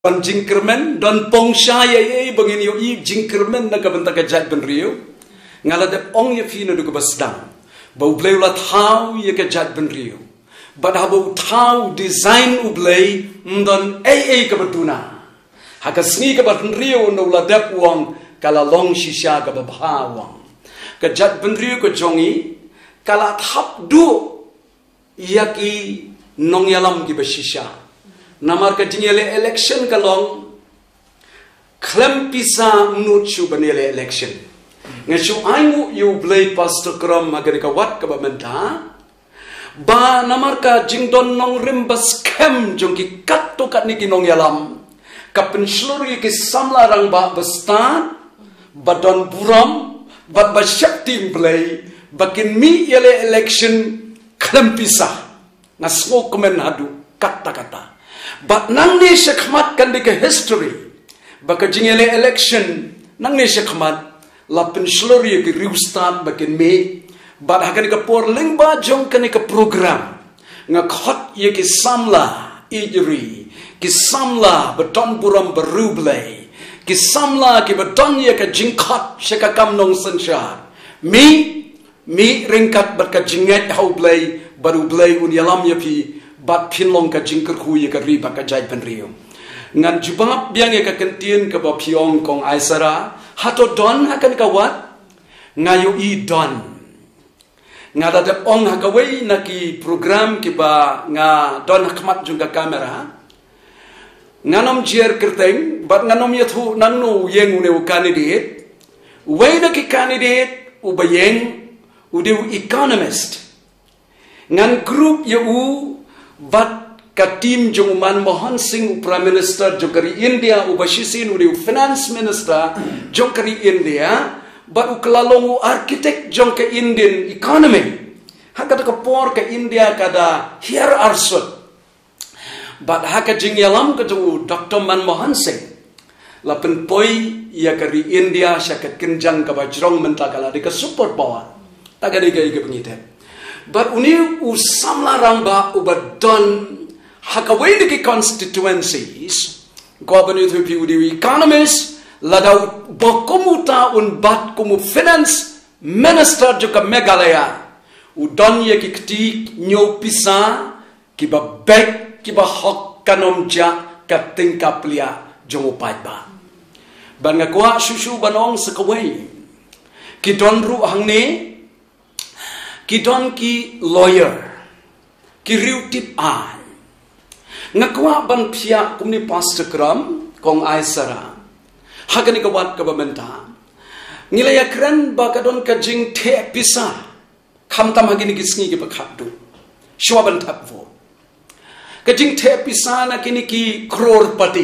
Don jingkermen, don pongsha ye bangin yo i jingkermen na kabanta ka jat ben rio. Ngala de ong ye fina du ka basdang. Bau bleu la thau ye ka jat ben rio. But habo thau design u blei don ka batuna. Haka sni ka ben rio no la dep wong kala long shisha ka babha wong. Ka jat ben rio ko jongi kala thap du yaki nong yalam ki bashisha. Namar ka jingele election kalong klem pisa nuchu banele election ngashu aingu you blay pastor kram magari ka wat ka bamenta ba namar ka jingdon nong rimbas kem jongki kat to kat niki nong yalam ka pensluri ki samla rang ba bastan badon buram bad ba shakti blay bakin mi yele election klem pisa ngasmo komen hadu kata-kata. But nang ni syakmat kan di ke history. Baka jingele election nang ni syakmat la penslori ke riustan bakin me. But hakan ka por lingba jong kan ka program. Nga khot ye ke samla ijri. Ki samla beton buram berublay. Ki samla ki beton ye ka jingkhat syakakam nong sensyar. Mi ringkat bat ka jinget haublay barublay un yalam yapi. Bat pinlong ka jingker huye ka riba ka jai pen rio. Ngan jubab biang ye ka kentien ka ba piong kong aisara. Hato don hakan ka wat? Ngayo i don. Nga dadap ong hakaway na ki program ki ba nga don hakmat jung ka kamera. Nganom jier kerteng. Bat nganom yathu nangno yeng une u candidate. Way na ki candidate u bayeng u dew economist. Ngan group ye u Bat ka team jong Manmohan Singh Prime Minister jong kari India ubashisin uri Finance Minister jong kari India bat uklalong architect jong ka Indian economy hakata ka por ka India kada here arsut bat haka jing yalam ka jong Dr. Manmohan Singh lapen poi ya kari India syakat kenjang ka bajrong mentakala di ka super power tagadi ka ige pengitep. But uni usamla rangba ubadon hakaway di constituencies governor to the economists ladau bokomuta un bat kumu finance minister juga Meghalaya udon ye kikti nyo pisa kiba bek kiba hok kanomja katingka plia jongo paiba banga kwa susu banong sakaway kidon ru hangne Kidon ki lawyer, ki riu tip an. Ngakwa ban pia kumni pastor kram kong aisara. Hakani kawat kabamenta. Ngilaya kren ba kadon kajing te pisa. Kamtam hagini kisngi ki pakadu. Shwaban tapvo. Kajing te pisa na kini ki crore pati.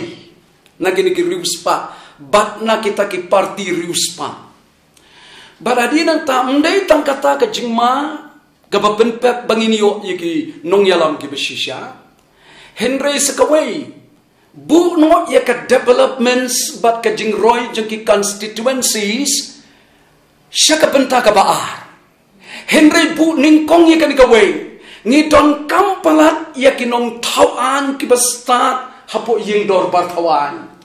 Na kini ki riu spa. Bat na kita ki party riu spa. Baradi nang ta mendai tang kata ke jingma gabapen pep banginio yiki nong yalam ki beshisha Henry sekawai bu no ya ka developments bat ka jingroy jeng ki constituencies syaka benta ka baar Henry bu ningkong ya ka nikawai ngidon kampalat ya ki nong tawan ki bestat hapo ying dor bar tawan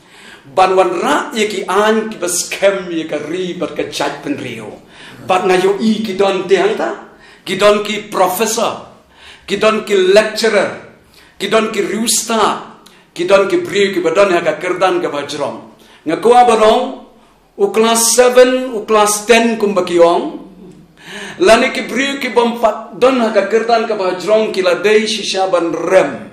Banwan ra ye ki an ki bas kem ye ka ri bat ka chat pen rio bat ngayo i ki don tehang ta ki don ki professor ki don ki lecturer ki don ki rusta ki don ki bri ki badon ha ka kerdan ka bajrom ngakwa barong u class 7 u class 10 kumbakiong lani ki bri ki bompat don ha ka kerdan ka bajrom ki la dei shisha ban rem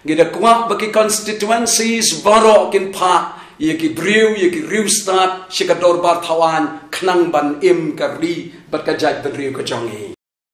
gida kwa baki constituencies baro kin pa yeki briu yeki riustat shikador bar thawan khnang ban im kari bat ka jaj ban riu ka jongi